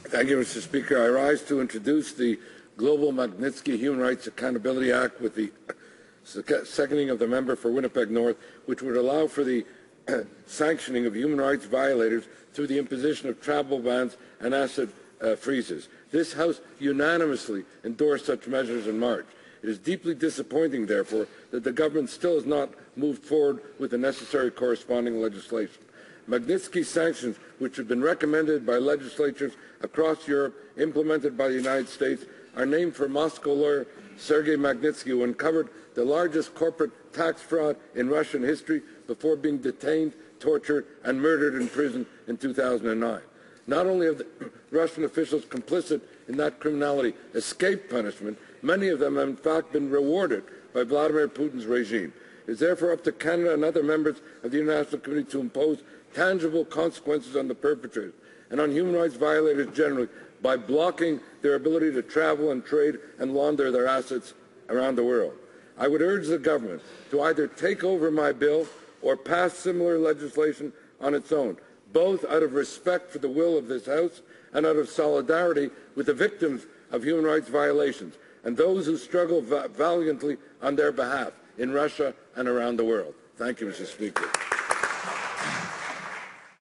Thank you, Mr. Speaker. I rise to introduce the Global Magnitsky Human Rights Accountability Act with the seconding of the member for Winnipeg North, which would allow for the sanctioning of human rights violators through the imposition of travel bans and asset freezes. This House unanimously endorsed such measures in March. It is deeply disappointing, therefore, that the government still has not moved forward with the necessary corresponding legislation. Magnitsky sanctions, which have been recommended by legislatures across Europe, implemented by the United States, are named for Moscow lawyer Sergei Magnitsky, who uncovered the largest corporate tax fraud in Russian history before being detained, tortured, and murdered in prison in 2009. Not only have the Russian officials complicit in that criminality escaped punishment, many of them have in fact been rewarded by Vladimir Putin's regime. It is therefore up to Canada and other members of the international community to impose tangible consequences on the perpetrators and on human rights violators generally by blocking their ability to travel and trade and launder their assets around the world. I would urge the government to either take over my bill or pass similar legislation on its own, both out of respect for the will of this House and out of solidarity with the victims of human rights violations and those who struggle valiantly on their behalf in Russia and around the world. Thank you, Mr. Speaker.